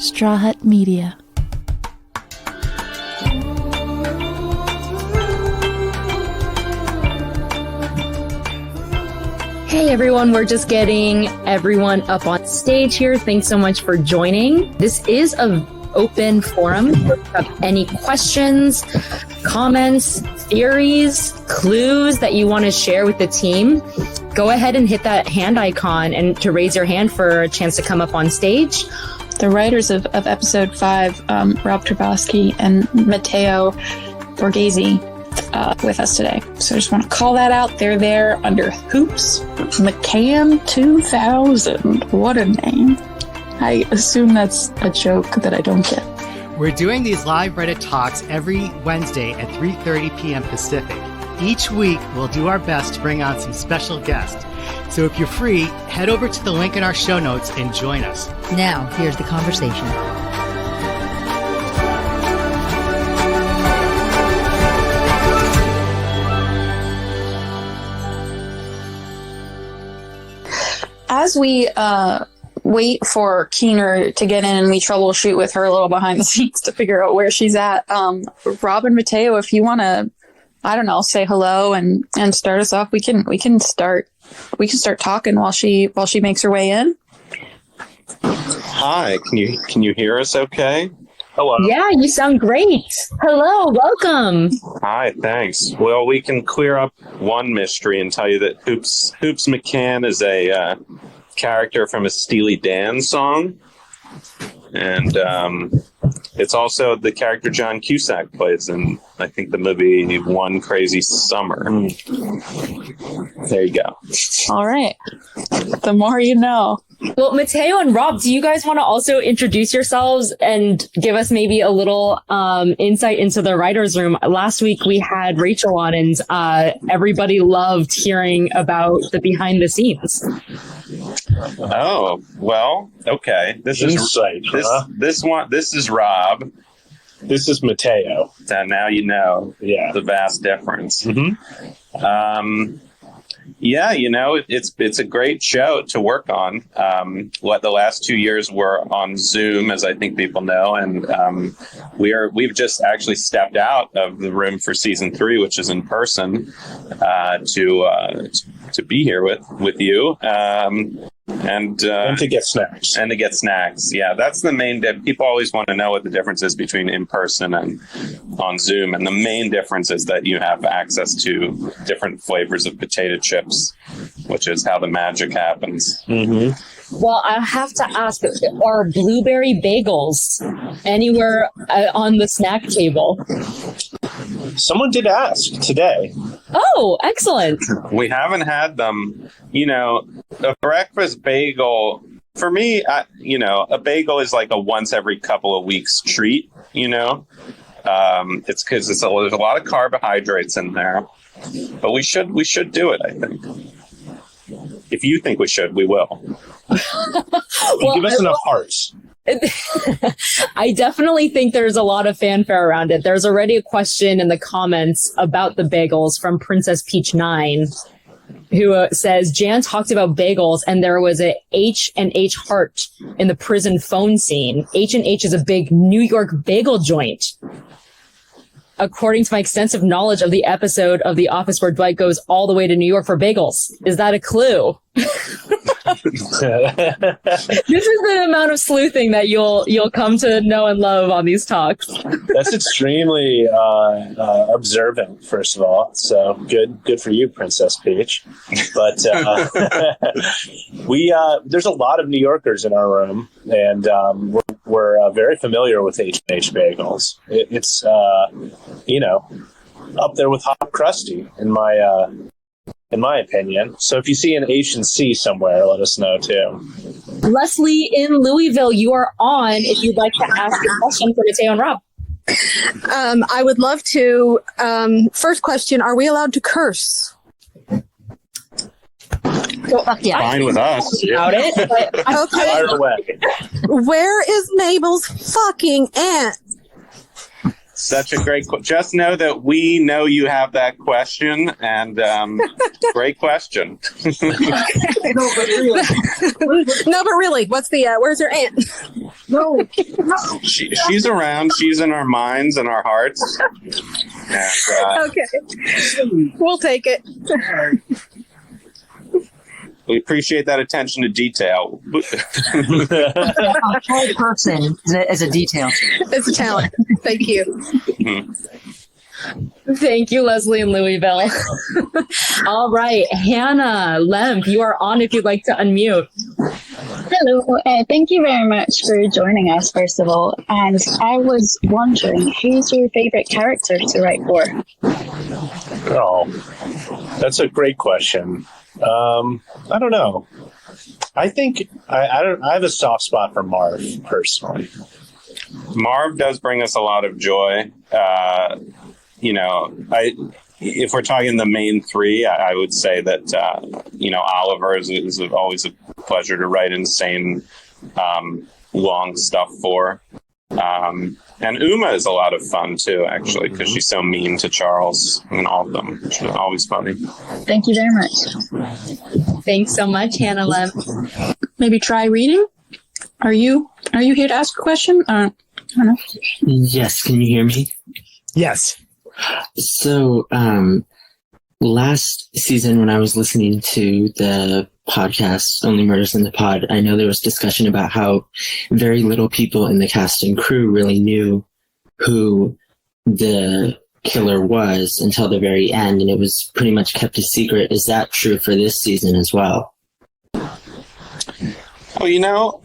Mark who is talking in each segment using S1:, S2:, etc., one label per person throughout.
S1: Straw Hut Media. Hey everyone, we're just getting everyone up on stage here. Thanks so much for joining. This is an open forum. If you have any questions, comments, theories, clues that you want to share with the team, go ahead and hit that hand icon and to raise your hand for a chance to come up on stage.
S2: The writers of episode 5, Rob Turbovsky and Matteo Borghese, with us today. So I just want to call that out. They're there under Hoops McCann 2000. What a name. I assume that's a joke that I don't get.
S3: We're doing these live Reddit talks every Wednesday at 3:30 p.m. Pacific. Each week, we'll do our best to bring on some special guests. So if you're free, head over to the link in our show notes and join us.
S4: Now, here's the conversation.
S2: As we wait for Keener to get in and we troubleshoot with her a little behind the scenes to figure out where she's at, Rob and Matteo, if you want to, I don't know, say hello and start us off, we can start talking while she makes her way in.
S5: Hi, can you hear us okay?
S6: Hello.
S1: Yeah, you sound great. Hello, welcome.
S5: Hi, thanks. Well, we can clear up one mystery and tell you that Hoops McCann is a character from a Steely Dan song. And it's also the character John Cusack plays in, I think, the movie One Crazy Summer. There you go.
S2: All right. The more you know.
S1: Well, Matteo and Rob, do you guys want to also introduce yourselves and give us maybe a little insight into the writer's room? Last week we had Rachel on and everybody loved hearing about the behind the scenes.
S5: Oh, well, okay. This is Rob.
S6: This is Matteo.
S5: And now you know the vast difference.
S6: Mm-hmm.
S5: Yeah, you know, it's a great show to work on. What the last 2 years were on Zoom, as I think people know, and we've just actually stepped out of the room for season 3, which is in person, to be here with you. And
S6: to get snacks.
S5: And to get snacks. Yeah, that's the main people always want to know what the difference is between in person and on Zoom. And the main difference is that you have access to different flavors of potato chips, which is how the magic happens.
S6: Mm-hmm.
S1: Well, I have to ask, are blueberry bagels anywhere on the snack table?
S6: Someone did ask today.
S1: Oh, excellent.
S5: We haven't had them. You know, a breakfast bagel, for me, a bagel is like a once every couple of weeks treat, you know. It's because there's a lot of carbohydrates in there. But we should do it, I think. If you think we should, we will.
S6: Well, give us enough hearts.
S1: I definitely think there's a lot of fanfare around it. There's already a question in the comments about the bagels from Princess Peach 9, who says Jan talked about bagels and there was a H&H Heart in the prison phone scene. H&H is a big New York bagel joint. According to my extensive knowledge of the episode of The Office where Dwight goes all the way to New York for bagels. Is that a clue? This is the amount of sleuthing that you'll come to know and love on these talks.
S6: That's extremely observant, first of all. So good for you, Princess Peach. But there's a lot of New Yorkers in our room, and we're very familiar with H&H bagels. It's up there with Hot Crusty in my opinion. So if you see an H&C somewhere, let us know too.
S1: Leslie in Louisville, you are on if you'd like to ask a question for Matteo and Rob.
S7: I would love to. First question, are we allowed to curse?
S1: Yeah.
S5: Fine with us.
S1: About it, but
S7: Okay.
S6: Fire away.
S7: Where is Mabel's fucking aunt?
S5: Such a great just know that we know you have that question, and great question.
S7: No, but really, what's the where's your aunt? No.
S5: She's around. She's in our minds and our hearts. And,
S7: Okay. We'll take it.
S5: we appreciate that attention to detail.
S4: A whole person as a detail.
S7: It's a talent. Thank you.
S1: Thank you, Leslie and Louisville. All right, Hannah Lemp, you are on if you'd like to unmute.
S2: Hello, thank you very much for joining us, first of all. And I was wondering, who's your favorite character to write for?
S6: Oh, that's a great question. I don't know. I think I have a soft spot for Marv personally.
S5: Marv does bring us a lot of joy. If we're talking the main three, I would say that Oliver is always a pleasure to write insane, long stuff for. And Uma is a lot of fun too, actually, because she's so mean to Charles and all of them. She's always funny.
S2: Thank you very much.
S1: Thanks so much, Hannah Lemp.
S2: Maybe try reading. Are you here to ask a question? I don't know.
S8: Yes, can you hear me?
S3: Yes.
S8: So, last season when I was listening to the podcast, Only Murders in the Pod, I know there was discussion about how very little people in the cast and crew really knew who the killer was until the very end, and it was pretty much kept a secret. Is that true for this season as well?
S5: Well,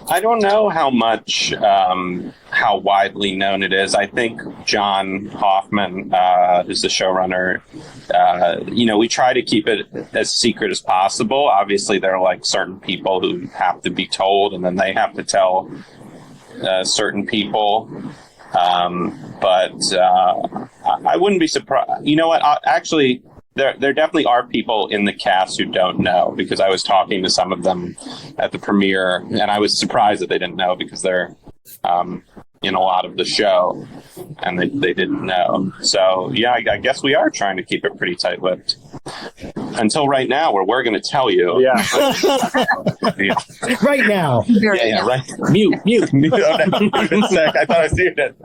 S5: I don't know how much, how widely known it is. I think John Hoffman, who's the showrunner, we try to keep it as secret as possible. Obviously, there are like certain people who have to be told, and then they have to tell certain people. But I wouldn't be surprised. You know what? Actually, there definitely are people in the cast who don't know, because I was talking to some of them at the premiere, and I was surprised that they didn't know, because they're in a lot of the show, and they didn't know. So, yeah, I guess we are trying to keep it pretty tight-lipped. Until right now, where we're going to tell you.
S6: Yeah.
S5: Yeah.
S3: Right now.
S5: Yeah, right. Mute. Oh, no. I thought I see it.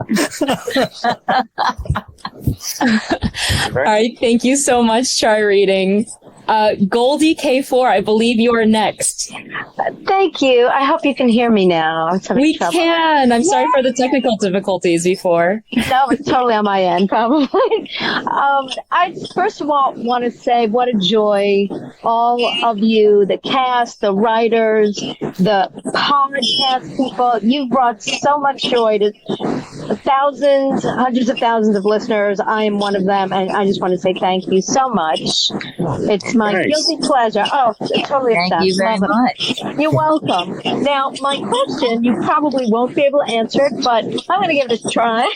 S1: All right, thank you so much, Try Reading. Goldie K4, I believe you are next.
S9: Thank you. I hope you can hear me now. I'm having
S1: We
S9: trouble.
S1: can. I'm sorry for the technical difficulties before.
S9: No, it's totally on my end, probably. I first of all want to say what a joy all of you, the cast, the writers, the podcast people. You've brought so much joy to thousands, hundreds of thousands of listeners. I am one of them, and I just want to say thank you so much. It's my guilty pleasure. Oh, totally obsessed.
S4: Thank you very
S9: Love it.
S4: much.
S9: You're welcome. Now, my question, you probably won't be able to answer it, but I'm going to give it a try.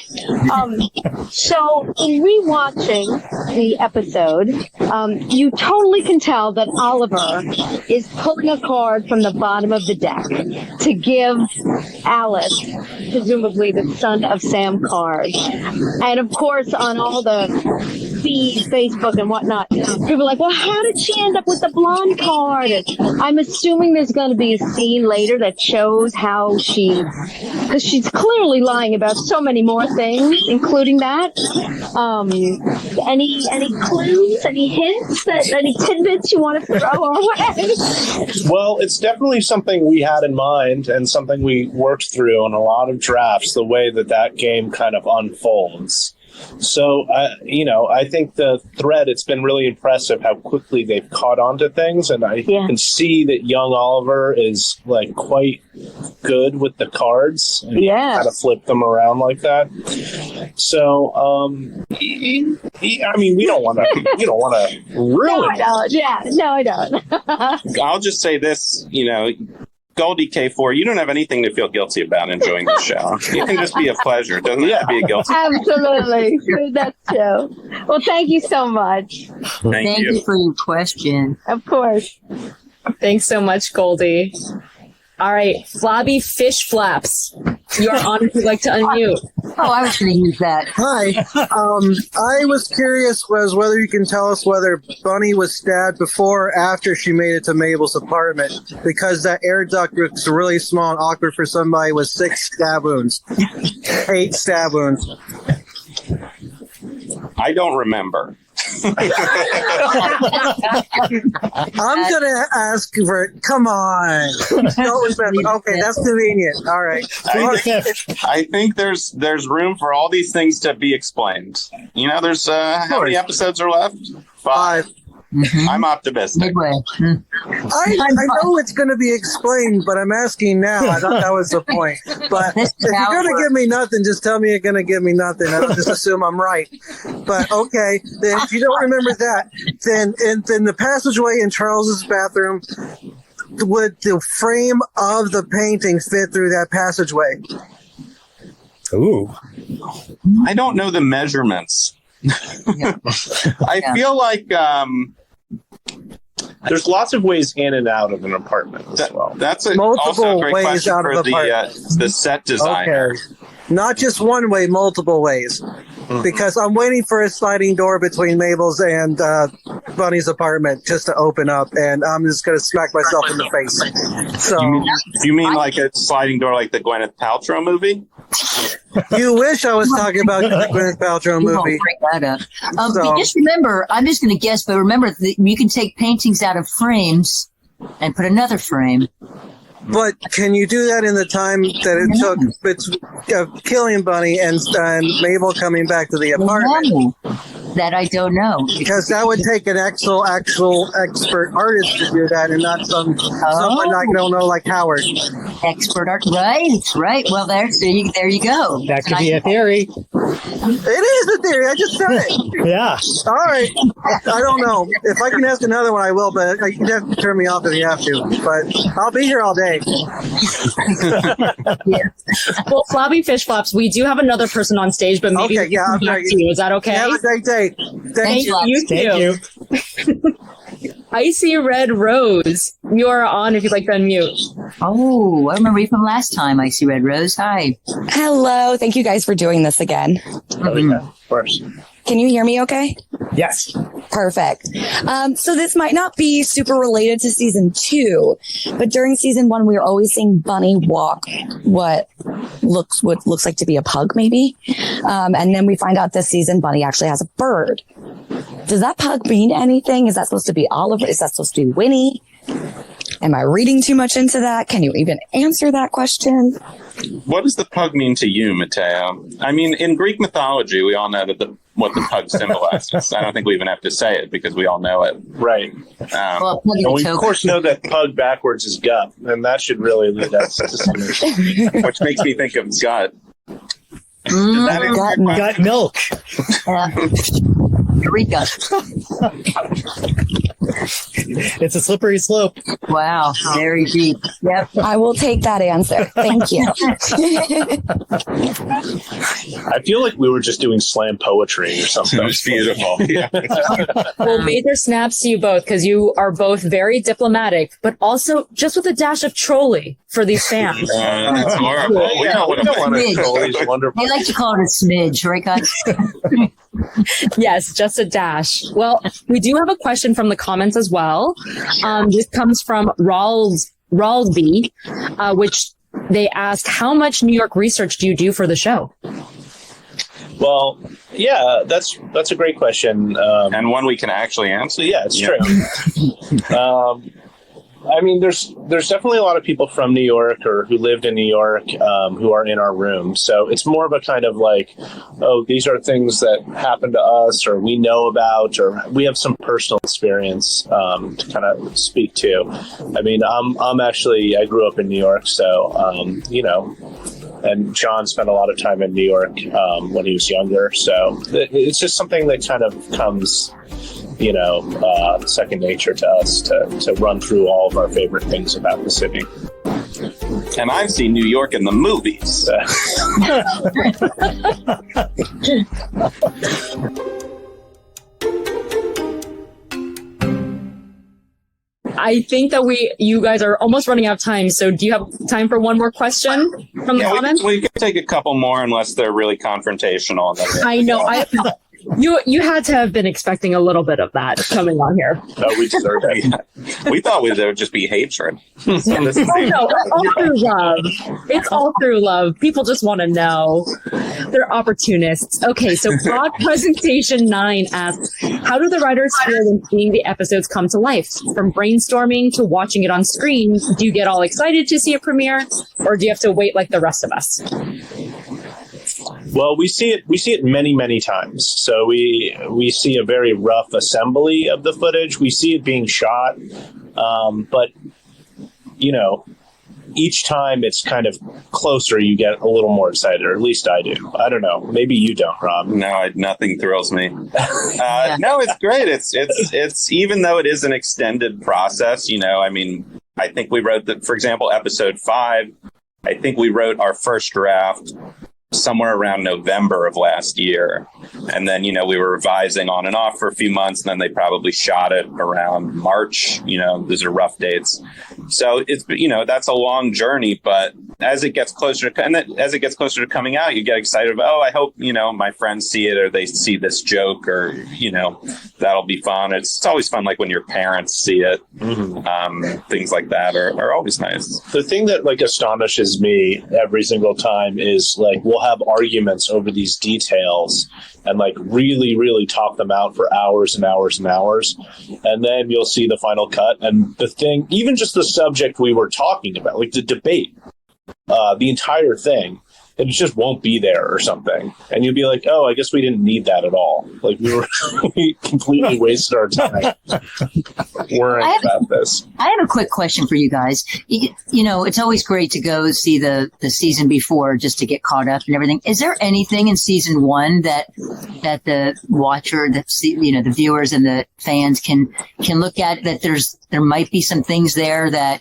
S9: So, in rewatching the episode, you totally can tell that Oliver is pulling a card from the bottom of the deck to give Alice, presumably the son of Sam, card. And of course, on all the feeds, Facebook and whatnot, people are like, well, how did she end up with the blonde card? And I'm assuming there's going to be a scene later that shows how because she's clearly lying about so many more things, including that. Any clues, any hints, any tidbits you want to throw our way?
S6: Well, it's definitely something we had in mind and something we worked through in a lot of drafts, the way that game kind of unfolds. So, I think the thread, it's been really impressive how quickly they've caught on to things. And I can see that young Oliver is like quite good with the cards. And kind of flip them around like that. So, we don't want to ruin it.
S9: No, I don't.
S5: I'll just say this, Goldie K4, you don't have anything to feel guilty about enjoying the show. It can just be a pleasure. It doesn't have to be a guilty.
S9: Absolutely. That's true. Well, thank you so much.
S4: Thank you for your question.
S9: Of course.
S1: Thanks so much, Goldie. All right, Flabby Fish Flaps. You're on if you'd like to unmute.
S4: Oh, I was going to use that.
S10: Hi. I was curious whether you can tell us whether Bunny was stabbed before or after she made it to Mabel's apartment, because that air duct looks really small and awkward for somebody with 6 stab wounds. 8 stab wounds.
S5: I don't remember.
S10: I'm gonna ask for it. Come on. Don't remember. Okay, that's convenient. All right.
S5: I think there's room for all these things to be explained. You know, there's how many episodes are left? 5.
S4: Mm-hmm.
S5: I'm optimistic.
S4: Midway.
S10: I know it's going to be explained, but I'm asking now. I thought that was the point. But if you're going to give me nothing, just tell me you're going to give me nothing. I'll just assume I'm right. But okay, then if you don't remember that, then the passageway in Charles's bathroom, would the frame of the painting fit through that passageway?
S11: Ooh.
S5: I don't know the measurements. I feel like
S6: there's lots of ways in and out of an apartment as well.
S5: That's
S10: Multiple
S5: also a great
S10: ways
S5: question
S10: out of
S5: for
S10: the
S5: the set designer.
S10: Okay. Not just one way, multiple ways. Because I'm waiting for a sliding door between Mabel's and Bunny's apartment just to open up, and I'm just going to smack myself in the face. So,
S5: you mean like a sliding door like the Gwyneth Paltrow movie?
S10: You wish I was talking about the Gwyneth Paltrow
S4: You won't
S10: movie.
S4: bring that up. But just remember, I'm just going to guess, but remember that you can take paintings out of frames and put another frame.
S10: But can you do that in the time that it took killing Bunny and Mabel coming back to the apartment?
S4: No, that I don't know.
S10: Because that would take an actual expert artist to do that, and not someone I don't know like Howard.
S4: Expert art, right. Well, there you go.
S11: That could be a theory.
S10: It is a theory. I just said it.
S11: Yeah.
S10: All right. I don't know. If I can ask another one, I will, but you have to turn me off if you have to. But I'll be here all day.
S1: Well, Flabby Fish Flops, we do have another person on stage, but maybe we can come back to you. Is that okay?
S10: Have a great day.
S1: Thank you.
S11: Thank you.
S1: Icy Red Rose, you are on if you'd like to unmute.
S4: Oh, I remember you from last time, Icy Red Rose. Hi.
S12: Hello. Thank you guys for doing this again.
S6: Oh, yeah, of course.
S12: Can you hear me okay?
S11: Yes.
S12: Perfect. So this might not be super related to season 2, but during season 1, we were always seeing Bunny walk what looks like to be a pug, maybe. And then we find out this season Bunny actually has a bird. Does that pug mean anything? Is that supposed to be Oliver? Is that supposed to be Winnie? Am I reading too much into that? Can you even answer that question?
S5: What does the pug mean to you, Matteo? I mean, in Greek mythology, we all know that what the pug symbolizes. I don't think we even have to say it because we all know it.
S6: Right. And we, of course, know that pug backwards is gut, and that should really lead us to something.
S5: Which makes me think of gut.
S11: Gut milk.
S4: Eureka.
S11: It's a slippery slope.
S4: Wow, very deep. Yep.
S12: I will take that answer. Thank you.
S6: I feel like we were just doing slam poetry or something.
S5: It was beautiful. Yeah.
S1: Well, major snaps to you both because you are both very diplomatic, but also just with a dash of trolly for these fans.
S5: That's horrible. We don't want to
S4: Smidge.
S6: Always wonderful.
S4: They like to call it a smidge, right, guys?
S1: Yes, just a dash. Well, we do have a question from the comments as well. This comes from Ralby, which they ask, how much New York research do you do for the show?
S6: Well, yeah, that's a great question.
S5: And one we can actually answer.
S6: Yeah, it's true. I mean, there's definitely a lot of people from New York or who lived in New York who are in our room. So it's more of a kind of like, oh, these are things that happened to us or we know about or we have some personal experience to kind of speak to. I mean, I grew up in New York, so, you know, and John spent a lot of time in New York when he was younger. So it's just something that kind of comes, you know, second nature to us to run through all of our favorite things about the city.
S5: And I've seen New York in the movies.
S1: I think that you guys are almost running out of time. So do you have time for one more question from the comments?
S5: We can take a couple more unless they're really confrontational.
S1: I know. You had to have been expecting a little bit of that coming on here.
S6: No, we deserve it.
S5: We thought there would just be hatred.
S1: No, it's all through love. It's all through love. People just want to know. They're opportunists. Okay, so Broad Presentation 9 asks, how do the writers feel when seeing the episodes come to life? From brainstorming to watching it on screen, do you get all excited to see a premiere, or do you have to wait like the rest of us?
S6: Well, we see it many, many times. So we see a very rough assembly of the footage. We see it being shot, but each time it's kind of closer, you get a little more excited, or at least I do. I don't know. Maybe you don't, Rob.
S5: No, nothing thrills me. No, it's great. It's even though it is an extended process. I think we wrote for example, episode 5. I think we wrote our first draft somewhere around November of last year. And then, we were revising on and off for a few months, and then they probably shot it around March. Those are rough dates. So it's, that's a long journey, but as it gets closer to coming out, you get excited about, I hope, my friends see it, or they see this joke, or, that'll be fun. It's always fun, like when your parents see it. Mm-hmm. Things like that are always nice.
S6: The thing that astonishes me every single time is we'll have arguments over these details and really, really talk them out for hours and hours and hours. And then you'll see the final cut, and the thing, even just the subject we were talking about, the debate, the entire thing, it just won't be there or something. And you'll be like, oh, I guess we didn't need that at all. We completely wasted our time worrying about this.
S4: I have a quick question for you guys. It's always great to go see the season before just to get caught up and everything. Is there anything in season 1 that the watcher, the viewers and the fans can look at, that there might be some things there that,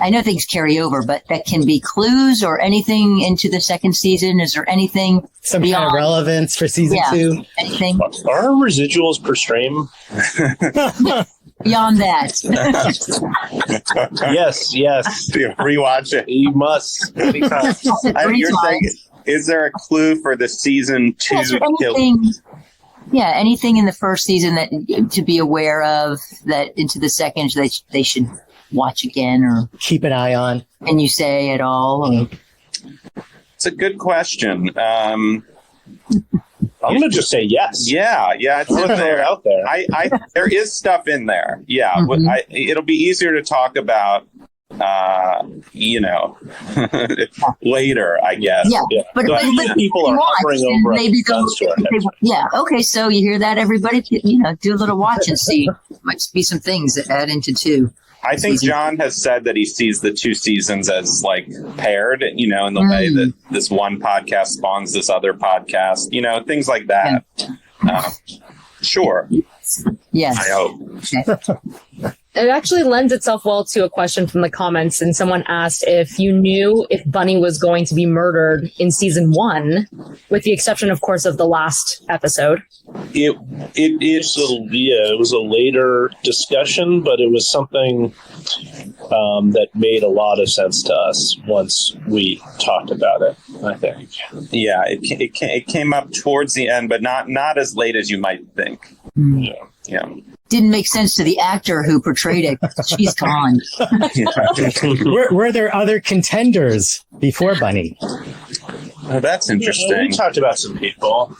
S4: I know things carry over, but that can be clues or anything into the second season? Is there anything
S11: some kind of relevance for season 2?
S4: Anything?
S6: Are residuals per stream?
S4: Beyond that.
S6: Yes.
S5: Rewatch it.
S6: You must.
S5: You're saying, is there a clue for the season 2?
S4: Anything in the first season that to be aware of, that into the second they should watch again or
S11: keep an eye on?
S4: Can you say at all? Or?
S5: It's a good question.
S6: I'm going to just say yes.
S5: Yeah, it's in there.
S6: Out there.
S5: There is stuff in there. Yeah,
S4: Mm-hmm.
S5: It'll be easier to talk about, later, I guess.
S4: Yeah. But
S6: people are hovering over
S4: maybe
S6: guns to our heads.
S4: Yeah. Okay. So you hear that, everybody? Do a little watch and see. Might be some things that add into 2.
S5: I think John has said that he sees the 2 seasons as paired, in the way that this one podcast spawns this other podcast, things like that. Yeah. Sure.
S4: Yes.
S5: I hope.
S4: Okay.
S1: It actually lends itself well to a question from the comments, and someone asked if you knew if Bunny was going to be murdered in season 1, with the exception, of course, of the last episode.
S6: It was a later discussion, but it was something that made a lot of sense to us once we talked about it, I think.
S5: Yeah, it came up towards the end, but not as late as you might think. Yeah.
S4: Didn't make sense to the actor who portrayed it. She's gone.
S11: Were there other contenders before Bunny?
S5: Oh, that's interesting.
S6: We talked about some people.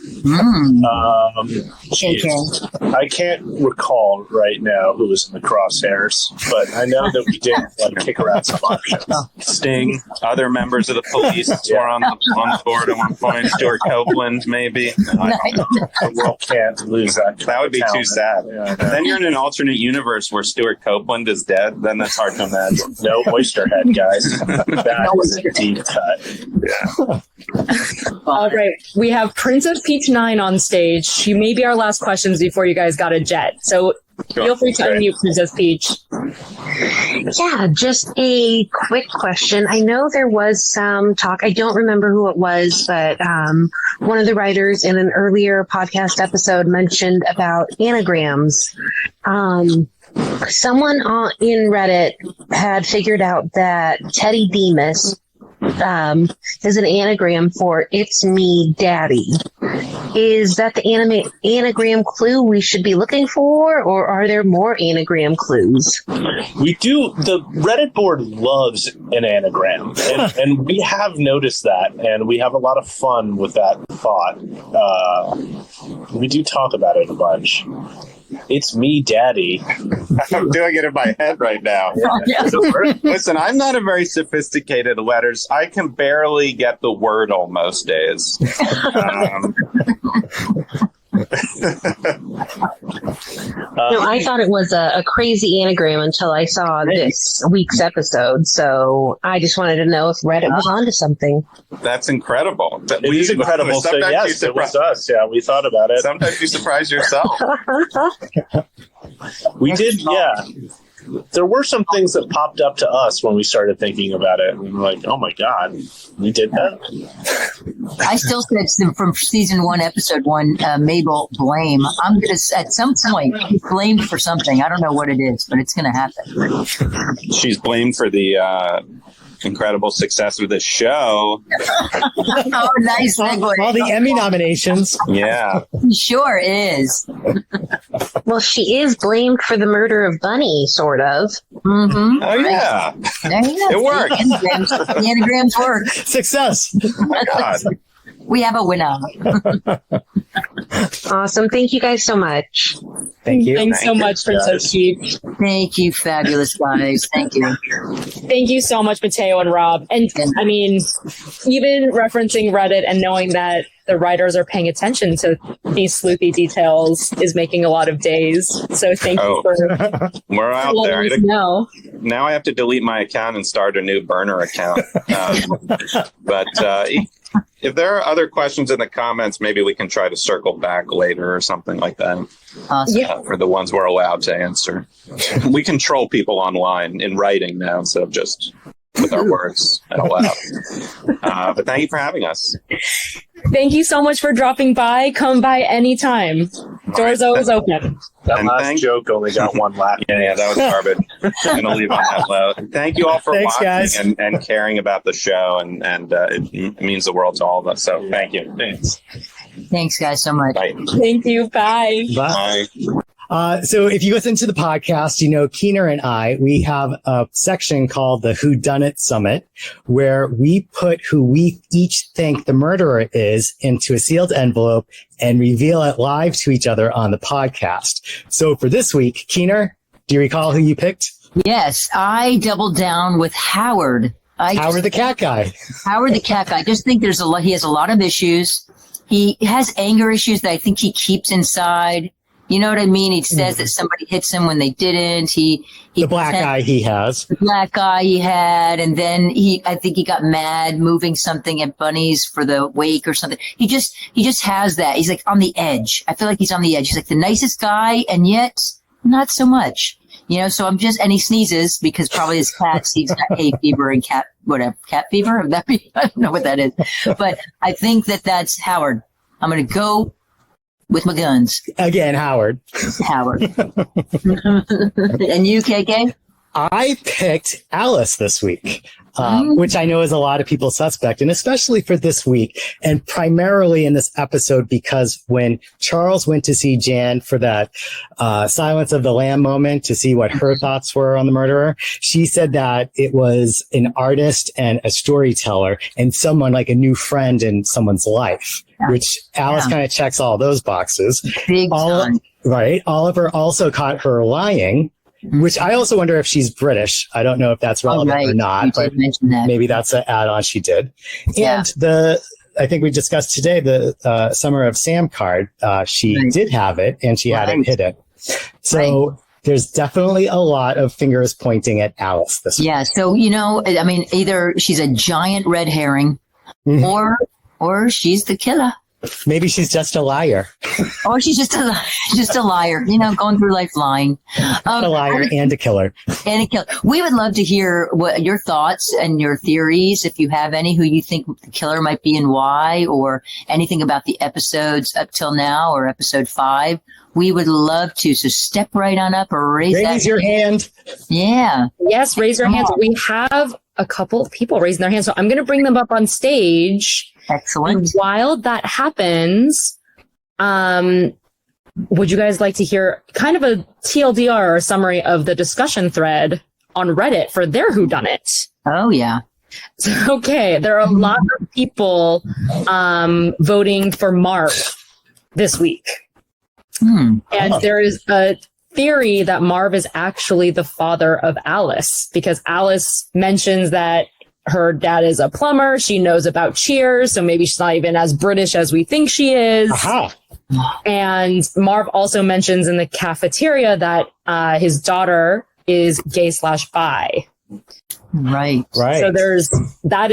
S6: I can't recall right now who was in the crosshairs, but I know that we did kick around some options.
S5: Sting, other members of the police were on the board at one point. Stuart Copeland, maybe.
S6: The world can't lose that.
S5: That would be too sad. Yeah, then you're in an alternate universe where Stuart Copeland is dead. Then that's hard to imagine.
S6: No Oysterhead, guys. That was a deep cut.
S5: Yeah.
S1: All right. We have Princess Peach 9 on stage. She may be our last questions before you guys got a jet. So feel free to unmute Princess Peach.
S9: Yeah, just a quick question. I know there was some talk, I don't remember who it was, but one of the writers in an earlier podcast episode mentioned about anagrams. someone in Reddit had figured out that Teddy Demas is an anagram for "It's Me, Daddy." Is that the anagram clue we should be looking for, or are there more anagram clues?
S6: We do. The Reddit board loves an anagram, and we have noticed that, and we have a lot of fun with that thought. We do talk about it a bunch. It's me, Daddy.
S5: I'm doing it in my head right now. Listen, I'm not a very sophisticated letters. I can barely get the Wordle most days.
S9: No, I thought it was a crazy anagram until I saw this week's episode. So I just wanted to know if Reddit was onto something.
S5: That's incredible.
S6: It is incredible. So yes, it was us. Yeah, we thought about it.
S5: Sometimes you surprise yourself.
S6: We did, yeah. There were some things that popped up to us when we started thinking about it. We were like, oh my God, we did that?
S4: I still said from season 1, episode 1, Mabel, blame. I'm going to, at some point, be blamed for something. I don't know what it is, but it's going to happen.
S5: She's blamed for the incredible success of this show.
S4: Oh, nice segue.
S11: All the Emmy nominations.
S5: Yeah.
S4: He sure is.
S9: Well, she is blamed for the murder of Bunny, sort of.
S4: Mm-hmm.
S5: Oh, yeah.
S4: There you go.
S5: It worked.
S4: The anagrams work.
S11: Success.
S5: Oh, my God.
S4: We have a winner.
S9: Awesome. Thank you guys so much.
S11: Thank you.
S1: Thanks so much, Princess Peach.
S4: Thank you, fabulous guys. Thank you.
S1: Thank you so much, Matteo and Rob. And I mean, even referencing Reddit and knowing that the writers are paying attention to these sleuthy details is making a lot of days. So thank you for
S5: we're out there.
S1: letting us know.
S5: Now I have to delete my account and start a new burner account. But if there are other questions in the comments, maybe we can try to circle back later or something like that.
S4: Awesome.
S5: For the ones we're allowed to answer. We control people online in writing now instead of just with our words out loud. But thank you for having us.
S1: Thank you so much for dropping by. Come by anytime. Doors always open.
S6: That last joke only got one laugh.
S5: Yeah, that was garbage. I'm going to leave on that note. Thank you all for watching
S11: guys.
S5: and caring about the show, and it means the world to all of us. So thank you. Thanks.
S4: Thanks, guys, so much.
S5: Bye.
S1: Thank you. Bye.
S5: Bye.
S11: So if you listen to the podcast, you know, Keener and I, we have a section called the Whodunit Summit, where we put who we each think the murderer is into a sealed envelope and reveal it live to each other on the podcast. So for this week, Keener, do you recall who you picked?
S4: Yes, I doubled down with Howard.
S11: Howard the cat guy.
S4: Howard the cat guy. I just think he has a lot of issues. He has anger issues that I think he keeps inside. You know what I mean? He says that somebody hits him when they didn't. The black guy he has. The black guy he had. And then I think he got mad moving something at Bunny's for the wake or something. He just has that. He's like on the edge. I feel like he's on the edge. He's like the nicest guy and yet not so much. You know, so and he sneezes because probably his he's got hay fever and cat fever. I don't know what that is. But I think that's Howard. I'm going to go with my guns.
S11: Again, Howard.
S4: And you, KK?
S11: I picked Alice this week, which I know is a lot of people suspect, and especially for this week, and primarily in this episode because when Charles went to see Jan for that Silence of the Lamb moment to see what her thoughts were on the murderer, she said that it was an artist and a storyteller and someone like a new friend in someone's life. Which Alice kind of checks all those boxes.
S4: Big time.
S11: Right. Oliver also caught her lying, which I also wonder if she's British. I don't know if that's relevant or not, but maybe that's an add-on she did.
S4: Yeah.
S11: And I think we discussed today the Summer of Sam card. She did have it, and she had it hidden. So there's definitely a lot of fingers pointing at Alice this week.
S4: Yeah. So, you know, I mean, either she's a giant red herring or she's the killer.
S11: Maybe she's just a liar.
S4: Or she's just a liar, going through life lying.
S11: A liar and a killer.
S4: And a killer. We would love to hear what your thoughts and your theories, if you have any, who you think the killer might be and why, or anything about the episodes up till now or episode 5. We would love to. So step right on up or raise
S11: your hand.
S4: Yeah.
S1: Yes, raise your hands. We have a couple of people raising their hands, so I'm going to bring them up on stage.
S4: Excellent.
S1: And while that happens, would you guys like to hear kind of a TLDR or a summary of the discussion thread on Reddit for their whodunit?
S4: Oh, yeah.
S1: Okay, there are a lot of people voting for Mark this week. And there is a theory that Marv is actually the father of Alice, because Alice mentions that her dad is a plumber. She knows about Cheers, so maybe she's not even as British as we think she is.
S11: Aha.
S1: And Marv also mentions in the cafeteria that his daughter is gay/bi.
S4: Right.
S1: So that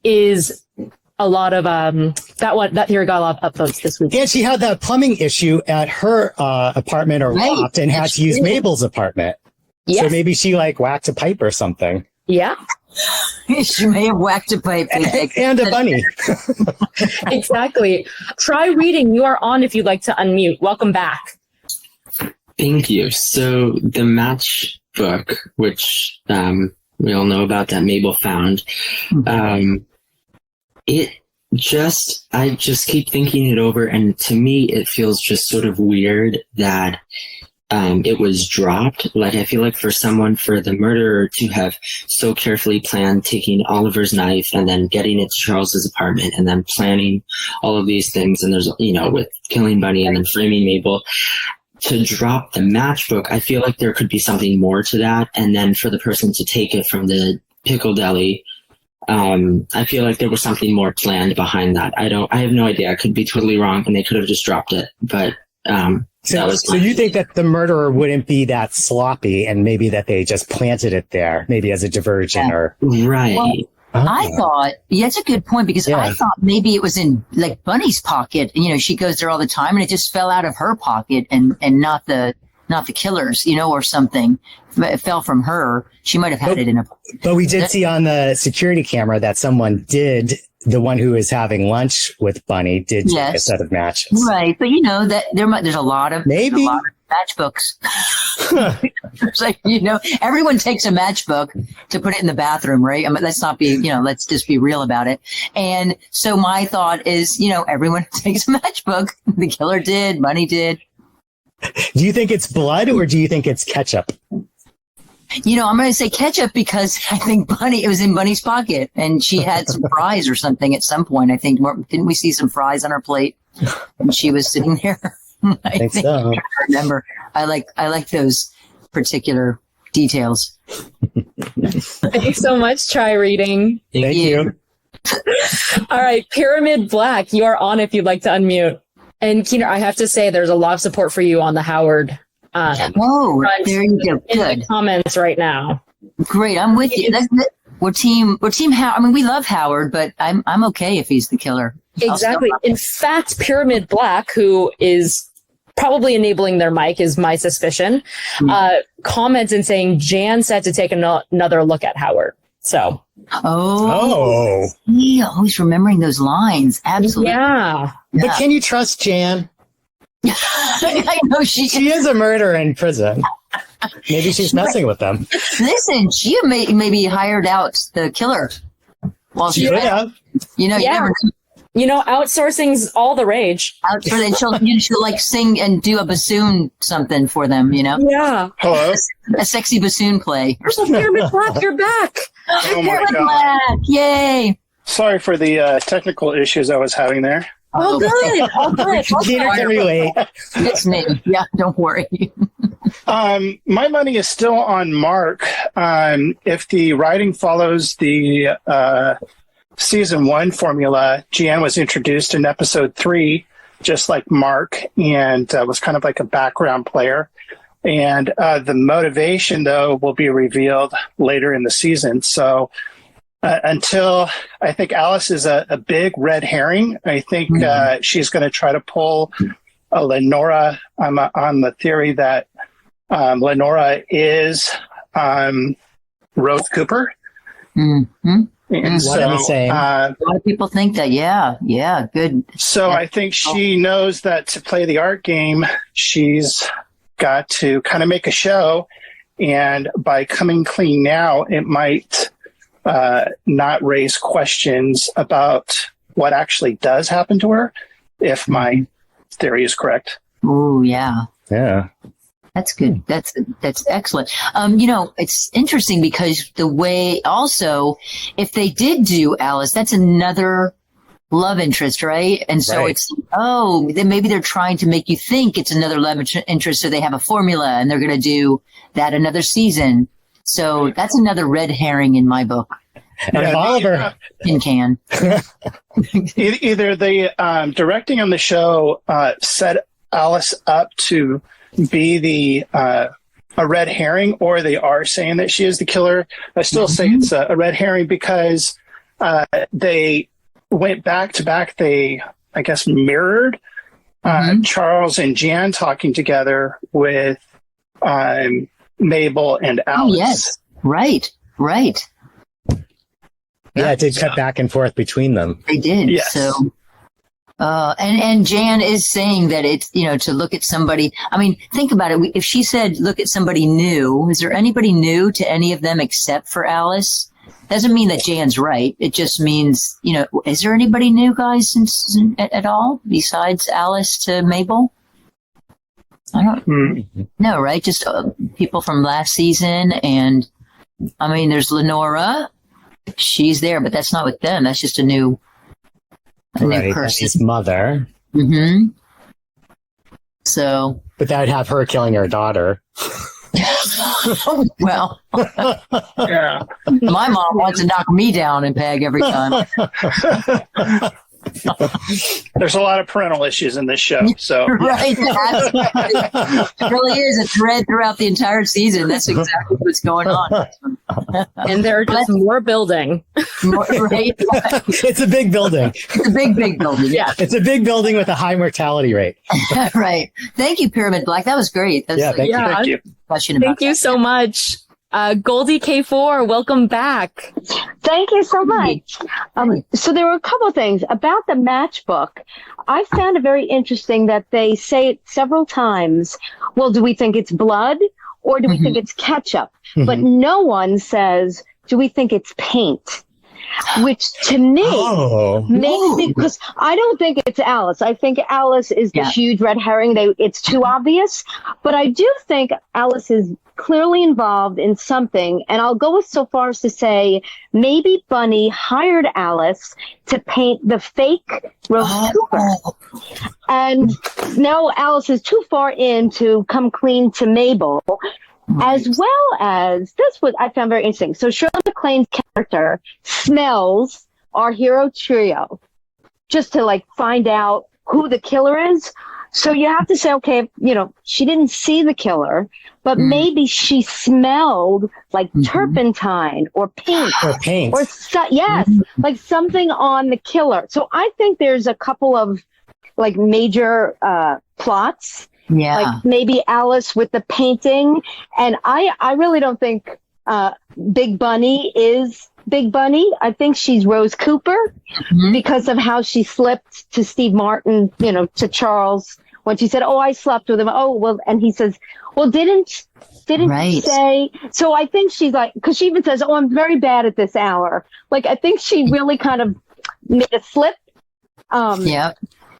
S1: is a lot of that theory got a lot of upvotes this week.
S11: And she had that plumbing issue at her apartment or loft and had to use Mabel's apartment.
S1: Yes.
S11: So maybe she whacked a pipe or something.
S1: Yeah.
S4: She may have whacked a pipe.
S11: And a bunny.
S1: Exactly. Try reading. You are on if you'd like to unmute. Welcome back.
S8: Thank you. So the matchbook, which we all know about, that Mabel found, I just keep thinking it over, and to me it feels just sort of weird that it was dropped. Like, I feel like for the murderer to have so carefully planned taking Oliver's knife and then getting it to Charles's apartment and then planning all of these things, and there's, with killing Bunny and then framing Mabel, to drop the matchbook, I feel like there could be something more to that. And then for the person to take it from the pickle deli, I feel like there was something more planned behind that. I have no idea. I could be totally wrong, and they could have just dropped it. But
S11: so you think that the murderer wouldn't be that sloppy, and maybe that they just planted it there, maybe as a diversion or
S8: right?
S4: Well, I thought, that's a good point, because I thought maybe it was in like Bunny's pocket. She goes there all the time, and it just fell out of her pocket, and not the killer's, or something. It fell from her. She might have had it in a.
S11: But we did see on the security camera that someone did. The one who is having lunch with Bunny did take a set of matches.
S4: Right. But that there's a lot of matchbooks. It's like, everyone takes a matchbook to put it in the bathroom, right? I mean, let's not be, let's just be real about it. And so my thought is, everyone takes a matchbook. The killer did, Bunny did.
S11: Do you think it's blood, or do you think it's ketchup?
S4: I'm going to say ketchup, because I think it was in Bunny's pocket, and she had some fries or something at some point. I think, didn't we see some fries on her plate when she was sitting there? I think so. I remember. I like those particular details.
S1: Thanks so much. Try reading.
S11: Thank you.
S1: All right. Pyramid Black, you are on if you'd like to unmute. And Keener, I have to say, there's a lot of support for you on the Howard.
S4: There you go. Good.
S1: In the comments right now.
S4: Great, I'm with you. We're team Howard. I mean, we love Howard, but I'm okay if he's the killer.
S1: Exactly. In fact, Pyramid Black, who is probably enabling their mic, is my suspicion, comments and saying Jan said to take another look at Howard. So.
S4: Yeah, always remembering those lines. Absolutely.
S1: Yeah.
S11: But can you trust Jan?
S4: I know she
S11: is a murderer in prison. Maybe she's messing with them.
S4: Listen, she maybe hired out the killer. Well, she could have. You never.
S1: Outsourcing's all the rage.
S4: She'll like sing and do a bassoon something for them.
S1: Yeah.
S6: Hello.
S4: A sexy bassoon play.
S1: Pyramid Black, you're back.
S6: Oh my God.
S4: Black. Yay.
S6: Sorry for the technical issues I was having there.
S1: Oh, good. Oh, good.
S11: Keener can relate.
S4: It's me. Yeah, don't worry.
S6: My money is still on Mark. If the writing follows the season 1 formula, Jan was introduced in episode 3, just like Mark, and was kind of like a background player. And the motivation, though, will be revealed later in the season. So
S13: until I think Alice is a big red herring. I think she's going to try to pull Lenora on the theory that Lenora is Rose Cooper.
S4: Mm-hmm.
S13: And
S11: What I'm saying.
S4: A lot of people think that. Yeah, good.
S13: So I think she knows that to play the art game, she's got to kind of make a show. And by coming clean now, it might not raise questions about what actually does happen to her, if my theory is correct.
S4: Oh, yeah.
S11: Yeah.
S4: That's good. That's excellent. It's interesting because the way also, if they did do Alice, that's another love interest, right? And so it's, then maybe they're trying to make you think it's another love interest. So they have a formula and they're going to do that another season. So that's another red herring in my book.
S11: And Oliver
S4: can.
S13: Either the directing on the show set Alice up to be the a red herring, or they are saying that she is the killer. I still say it's a red herring because they went back to back. They, I guess, mirrored Charles and Jan talking together with Mabel and Alice.
S4: Oh, yes, right.
S11: Yeah, it did cut back and forth between them.
S4: They did.
S13: Yes.
S4: So, and Jan is saying that it's, to look at somebody. I mean, think about it. If she said, look at somebody new, is there anybody new to any of them except for Alice? Doesn't mean that Jan's right. It just means, is there anybody new, guys, at all besides Alice to Mabel? I don't know, right? Just people from last season. And I mean, there's Lenora. She's there, but that's not with them. That's just a new person.
S11: His mother.
S4: Mm-hmm. So,
S11: but that would have her killing her daughter.
S4: Well, yeah. My mom wants to knock me down and Peg every time.
S13: There's a lot of parental issues in this show. So
S4: right, it really is a thread throughout the entire season. That's exactly what's going on.
S1: And there are just more building.
S4: Right?
S11: It's a big building.
S4: It's a big building.
S1: Yeah,
S11: it's a big building with a high mortality rate.
S4: Right. Thank you, Pyramid Black. That was great. That's
S11: thank you.
S1: Thank you so much. Goldie K4, welcome back.
S9: Thank you so much. So there were a couple of things about the matchbook. I found it very interesting that they say it several times. Well, do we think it's blood or do we think it's ketchup? But no one says, do we think it's paint? Which to me makes me, because I don't think it's Alice. I think Alice is the huge red herring. It's too obvious. But I do think Alice is clearly involved in something. And I'll go so far as to say maybe Bunny hired Alice to paint the fake Rose Cooper. And now Alice is too far in to come clean to Mabel. As well as, this was I found very interesting. So Shirley MacLaine's character smells our hero trio just to find out who the killer is. So you have to say, okay, she didn't see the killer, but maybe she smelled like turpentine or paint. Or like something on the killer. So I think there's a couple of major plots.
S4: Yeah.
S9: Like maybe Alice with the painting. And I really don't think Big Bunny is Big Bunny. I think she's Rose Cooper because of how she slipped to Steve Martin, to Charles when she said, I slept with him. Oh, well, and he says, well, didn't you say? So I think she's because she even says, I'm very bad at this hour. I think she really kind of made a slip.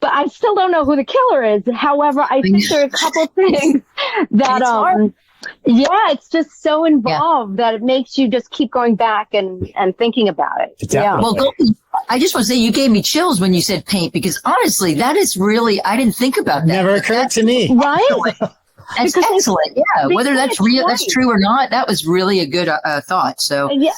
S9: But I still don't know who the killer is. However, I think there are a couple things that, it's just so involved that it makes you just keep going back and thinking about it.
S11: Definitely.
S4: Well, I just want to say you gave me chills when you said paint, because honestly, that is really, I didn't think about that.
S11: Never occurred to me.
S9: Right?
S4: That's excellent. Yeah. Whether that's real, that's true or not, that was really a good thought. So, yeah.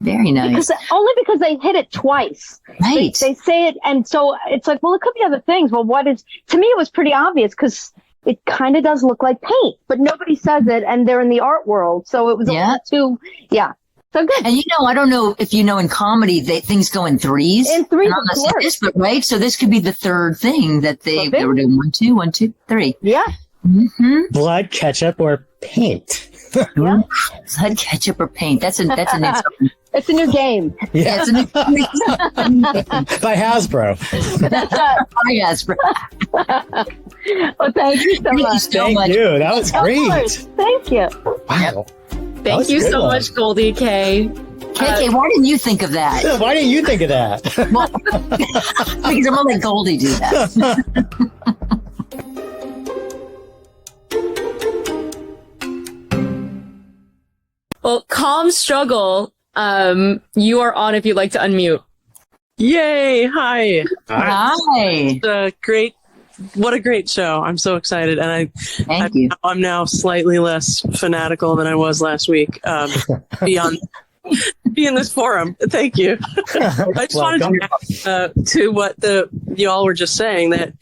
S4: Very nice.
S9: Only because they hit it twice.
S4: Right.
S9: They say it, and so it's well, it could be other things. Well, to me, it was pretty obvious because it kind of does look like paint, but nobody says it, and they're in the art world, so it was a little too, so good.
S4: And I don't know if you know, in comedy, things go in threes.
S9: In threes,
S4: of course. Right? So this could be the third thing that they were doing. 1, 2, 1, 2, 3.
S9: Yeah.
S4: Mm-hmm.
S11: Blood, ketchup, or paint.
S9: Yeah.
S4: Blood, ketchup, or paint. That's a new something.
S9: It's a new game.
S11: Yeah.
S4: It's a new
S11: By Hasbro.
S4: By Hasbro.
S9: Well, thank you so much.
S11: Thank you. That was great.
S9: Of course. Thank you.
S11: Wow.
S1: Thank you so much, Goldie K.
S4: KK, why didn't you think of that?
S11: Why didn't you think of that?
S4: Well, because I'm gonna let Goldie do that.
S1: Well, Calm Struggle, you are on if you'd like to unmute.
S14: Yay! Hi.
S4: Hi.
S14: Great. What a great show. I'm so excited. And I'm now slightly less fanatical than I was last week. Be in this forum. Thank you. I just wanted to add to what y'all were just saying, that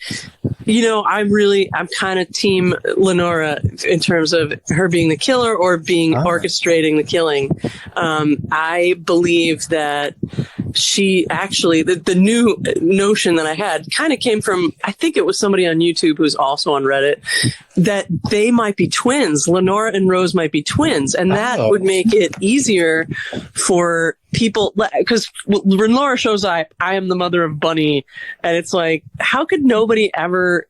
S14: I'm kind of team Lenora in terms of her being the killer or being orchestrating the killing. I believe that she actually, the new notion that I had kind of came from, I think it was somebody on YouTube who's also on Reddit, that they might be twins. Lenora and Rose might be twins. And that would make it easier for people, because when Laura shows up, I am the mother of Bunny, and it's like, how could nobody ever,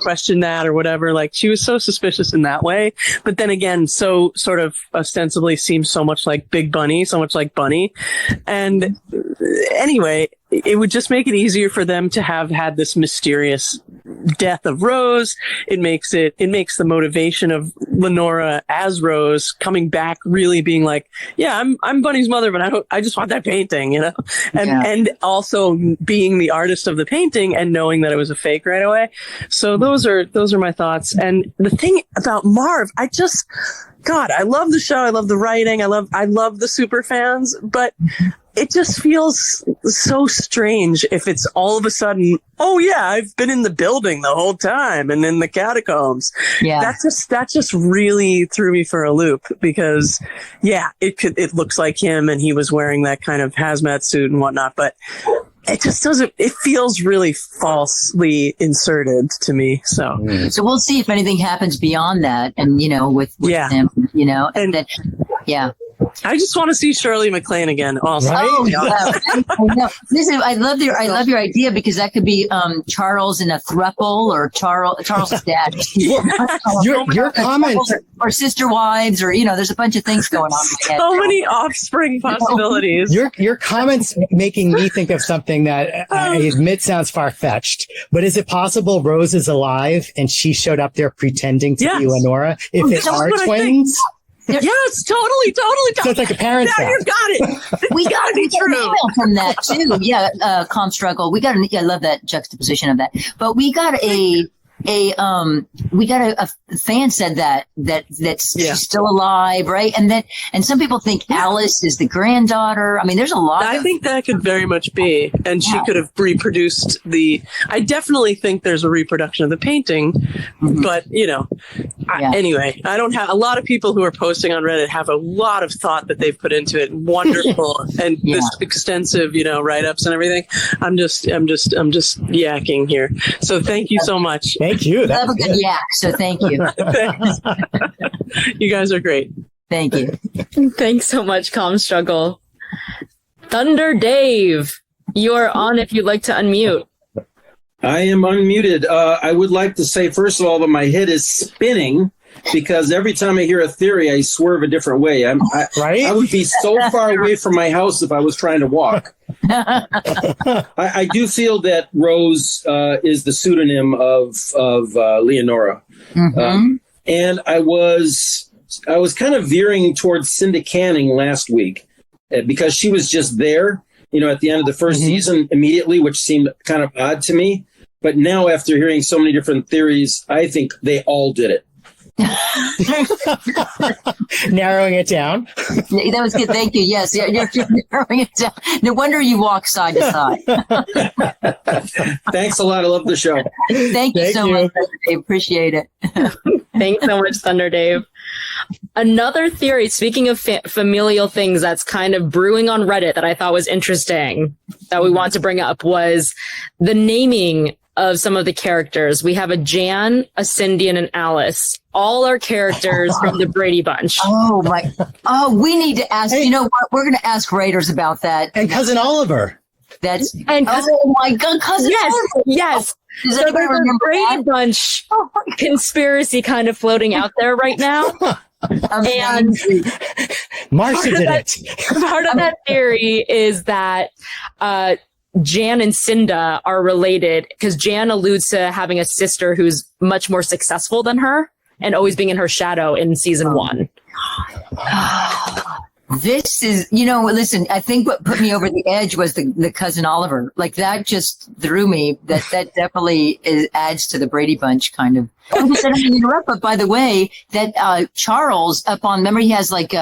S14: question that or whatever? Like, she was so suspicious in that way, but then again, so sort of ostensibly seems so much like Big Bunny, so much like Bunny. And anyway, it would just make it easier for them to have had this mysterious death of Rose. It makes the motivation of Lenora as Rose coming back really being like, yeah, I'm Bunny's mother, but I just want that painting, and also being the artist of the painting and knowing that it was a fake right away. So those are my thoughts. And the thing about Marv, I love the show. I love the writing. I love the super fans, but it just feels so strange if it's all of a sudden, oh yeah, I've been in the building the whole time and in the catacombs. Yeah. That just really threw me for a loop, because it looks like him and he was wearing that kind of hazmat suit and whatnot, but it just doesn't, it feels really falsely inserted to me. So
S4: we'll see if anything happens beyond that. And, with him, and then,
S14: I just want to see Shirley MacLaine again. Also,
S4: right? No. Listen, I love your idea, because that could be Charles in a throuple, or Charles's dad.
S11: your comments
S4: or sister wives, or there's a bunch of things going on.
S14: So many offspring possibilities.
S11: Your comments making me think of something that I admit sounds far-fetched, but is it possible Rose is alive and she showed up there pretending to be Lenora? If it are twins?
S14: Yes, totally.
S11: So it's like a parent trap.
S14: You got it.
S4: We got an email from that too. Yeah, Calm Struggle. I love that juxtaposition of that. But we got a fan said that's she's still alive, right? And some people think Alice is the granddaughter. I mean, there's a lot.
S14: I think that could very much be, and she could have reproduced I definitely think there's a reproduction of the painting, but anyway, I don't have a lot of people who are posting on Reddit have a lot of thought that they've put into it. Wonderful, and this extensive, write-ups and everything. I'm just yakking here. So thank you so much.
S11: Thank you.
S4: I love a good yak, so thank you.
S14: You guys are great.
S4: Thank you.
S1: Thanks so much, Calm Struggle. Thunder Dave, you are on if you'd like to unmute.
S15: I am unmuted. I would like to say, first of all, that my head is spinning, because every time I hear a theory, I swerve a different way. I would be so far away from my house if I was trying to walk. I do feel that Rose is the pseudonym of Leonora. And I was kind of veering towards Cinda Canning last week, because she was just there, at the end of the first season immediately, which seemed kind of odd to me. But now, after hearing so many different theories, I think they all did it.
S11: Narrowing it down.
S4: Yeah, that was good. Thank you. Yes, you're narrowing it down. No wonder you walk side to side.
S15: Thanks a lot. I love the show.
S4: Thank you so much. I appreciate it.
S1: Thanks so much, Thunder Dave. Another theory, speaking of familial things that's kind of brewing on Reddit that I thought was interesting that we want to bring up was the naming of some of the characters. We have a Jan, a Cindy, and an Alice. All are characters from the Brady Bunch.
S4: Oh, my. Oh, we need to ask. Hey. You know what? We're going to ask Raiders about that.
S11: And Cousin Oliver.
S4: That's.
S1: And
S4: oh, my God. Cousin Oliver.
S1: Yes. So there's a Brady Bunch conspiracy kind of floating out there right now. And
S11: Marcia did it.
S1: Part of that theory is that Jan and Cinda are related because Jan alludes to having a sister who's much more successful than her and always being in her shadow in season 1.
S4: This is, listen, I think what put me over the edge was the Cousin Oliver. Like that just threw me. That definitely adds to the Brady Bunch kind of. I don't mean to interrupt, but by the way, that Charles up on, remember he has like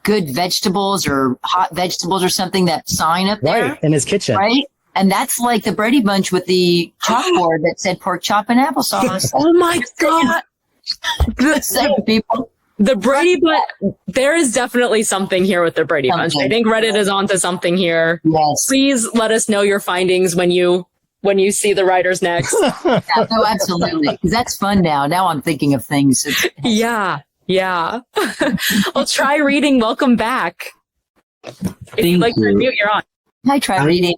S4: good vegetables or hot vegetables or something, that sign up there.
S11: Right, in his kitchen.
S4: Right? And that's like the Brady Bunch with the chalkboard that said pork chop and applesauce.
S1: Oh my God.
S4: People.
S1: The Brady Bunch, there is definitely something here with the Brady Bunch. I think Reddit is onto something here.
S4: Yes.
S1: Please let us know your findings when you see the writers next.
S4: Yeah, no, absolutely. Because that's fun now. Now I'm thinking of things.
S1: Yeah. Well, try reading. Welcome back. If you'd like to unmute, you're on.
S4: Hi, try reading.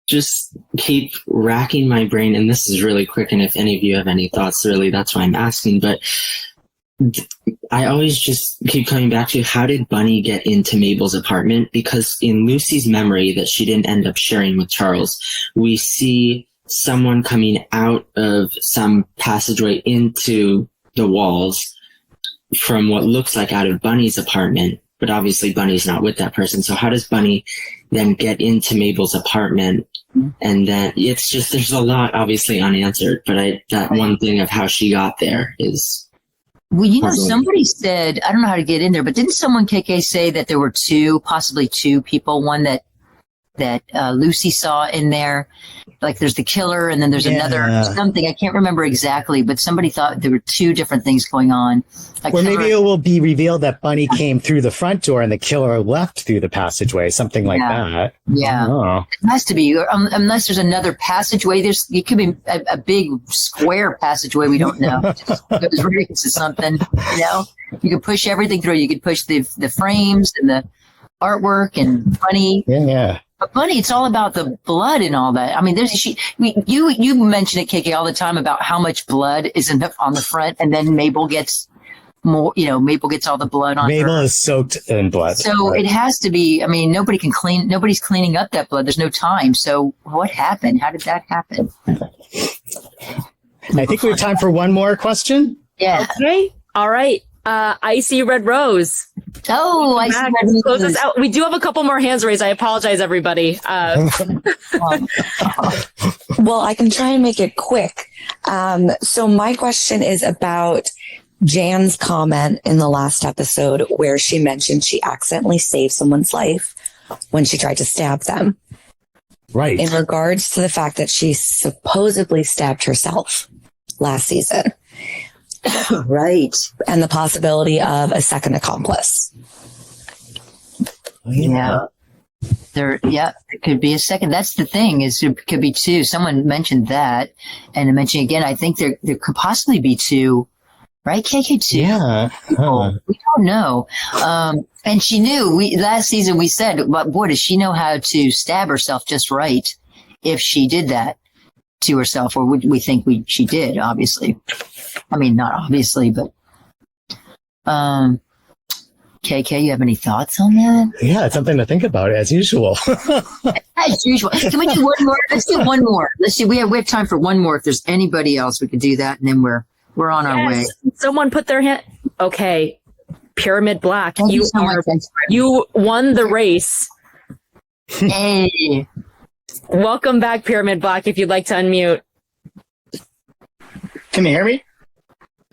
S8: Just keep racking my brain, and this is really quick, and if any of you have any thoughts, really, that's why I'm asking, but I always just keep coming back to, how did Bunny get into Mabel's apartment? Because in Lucy's memory that she didn't end up sharing with Charles, we see someone coming out of some passageway into the walls from what looks like out of Bunny's apartment, but obviously Bunny's not with that person. So how does Bunny then get into Mabel's apartment? And then it's just, there's a lot obviously unanswered, but that one thing of how she got there is...
S4: Well, somebody said, I don't know how to get in there, but didn't someone, KK, say that there were possibly two people, one that Lucy saw in there? Like there's the killer and then there's another something. I can't remember exactly, but somebody thought there were two different things going on.
S11: Or maybe it will be revealed that Bunny came through the front door and the killer left through the passageway, something like that.
S4: Yeah. It has to be, unless there's another passageway. It could be a big square passageway. We don't know. It goes right into something, You could push everything through. You could push the frames and the artwork and Bunny.
S11: Yeah.
S4: But Bunny, it's all about the blood and all that. I mean, you mention it, KK, all the time about how much blood is on the front, and then Mabel gets more. Mabel gets all the blood on.
S11: Mabel is soaked in blood.
S4: So it has to be. I mean, nobody's cleaning up that blood. There's no time. So what happened? How did that happen?
S11: I think we have time for one more question.
S4: Yeah.
S1: Okay. All right. Icy Red Rose.
S4: Oh, Icy Red Rose.
S1: Close us out. We do have a couple more hands raised. I apologize, everybody.
S12: Well, I can try and make it quick. So my question is about Jan's comment in the last episode where she mentioned she accidentally saved someone's life when she tried to stab them.
S11: Right.
S12: In regards to the fact that she supposedly stabbed herself last season.
S4: Right.
S12: And the possibility of a second accomplice.
S4: Yeah. It could be a second. That's the thing, is there could be two. Someone mentioned that, and to mention again, I think there could possibly be two, right? KK two.
S11: Yeah.
S4: We don't know. And she knew. Last season we said, but boy, does she know how to stab herself just right if she did that to herself, or would we think she did? Obviously. I mean, not obviously, but KK, you have any thoughts on that?
S11: Yeah, it's something to think about, as usual.
S4: As usual. Can we do one more? Let's do one more. Let's see. We have time for one more. If there's anybody else, we could do that, and then we're on our way.
S1: Someone put their hand. Okay, Pyramid Black.
S4: Thank you so much.
S1: You won the race.
S4: Hey.
S1: Welcome back, Pyramid Black. If you'd like to unmute.
S13: Can you hear me?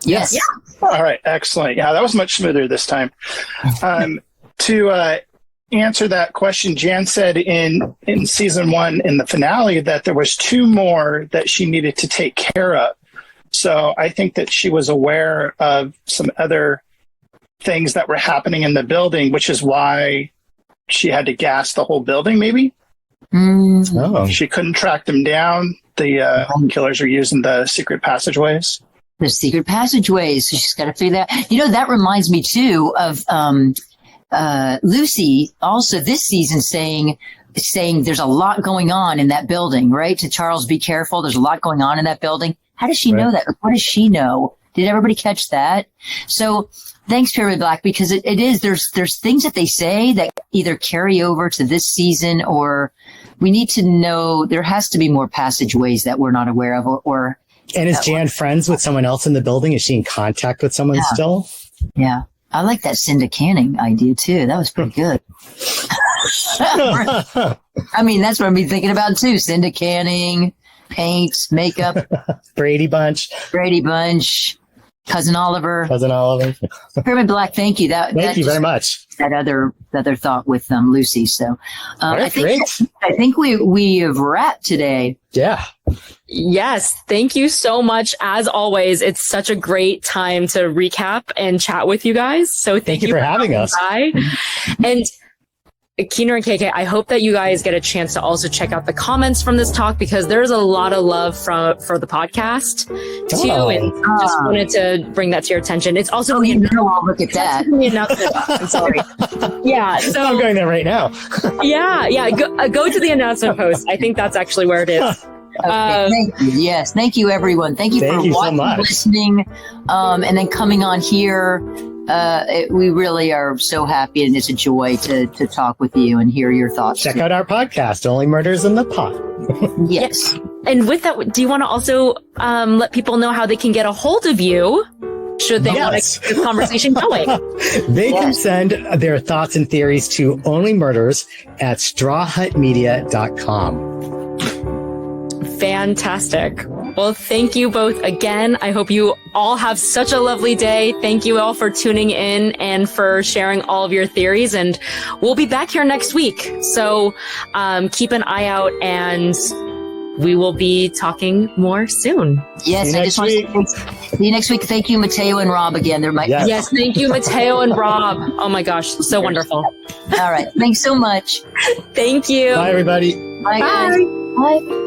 S4: Yes.
S13: Yeah. All right. Excellent. Yeah, that was much smoother this time. To answer that question, Jan said in season 1 in the finale that there was 2 more that she needed to take care of. So I think that she was aware of some other things that were happening in the building, which is why she had to gas the whole building, maybe. She couldn't track them down. The killers are using the secret passageways.
S4: The secret passageways. So she's got to figure that. That reminds me too of Lucy also this season saying there's a lot going on in that building, right? To Charles, be careful. There's a lot going on in that building. How does she know that? What does she know? Did everybody catch that? So thanks, Pyramid Black, because it is, there's things that they say that either carry over to this season, or we need to know there has to be more passageways that we're not aware of, or
S11: and is Jan friends with someone else in the building? Is she in contact with someone still?
S4: Yeah. I like that Cinda Canning idea too. That was pretty good. I mean, that's what I've been thinking about too. Cinda Canning, paints, makeup.
S11: Brady Bunch.
S4: Cousin Oliver. Pyramid Black, thank you.
S11: Thank you very much.
S4: That other thought with Lucy. So I think we have wrapped today.
S11: Yeah.
S1: Yes. Thank you so much. As always, it's such a great time to recap and chat with you guys. So thank you for having us. And Keener and KK, I hope that you guys get a chance to also check out the comments from this talk, because there's a lot of love for the podcast too. And just wanted to bring that to your attention. It's also
S4: I'll look at that.
S1: The announcement. I'm sorry. Yeah, so
S11: I'm going there right now.
S1: yeah. Go to the announcement post. I think that's actually where it is.
S4: Okay, thank you. Yes, thank you, everyone. Thank you for watching, listening, and then coming on here. We really are so happy, and it's a joy to talk with you and hear your thoughts.
S11: Check out our podcast, Only Murders in the Pot.
S4: Yes.
S1: And with that, do you want to also let people know how they can get a hold of you should they want to keep the conversation going?
S11: They can send their thoughts and theories to onlymurders@strawhutmedia.com.
S1: Fantastic. Well, thank you both again. I hope you all have such a lovely day. Thank you all for tuning in and for sharing all of your theories. And we'll be back here next week. So keep an eye out, and we will be talking more soon.
S4: Yes, I just want to see you next week. Thank you, Matteo and Rob again.
S1: Yes, thank you, Matteo and Rob. Oh my gosh, so wonderful.
S4: All right. Thanks so much.
S1: Thank you.
S11: Bye, everybody.
S4: Bye, guys. Bye.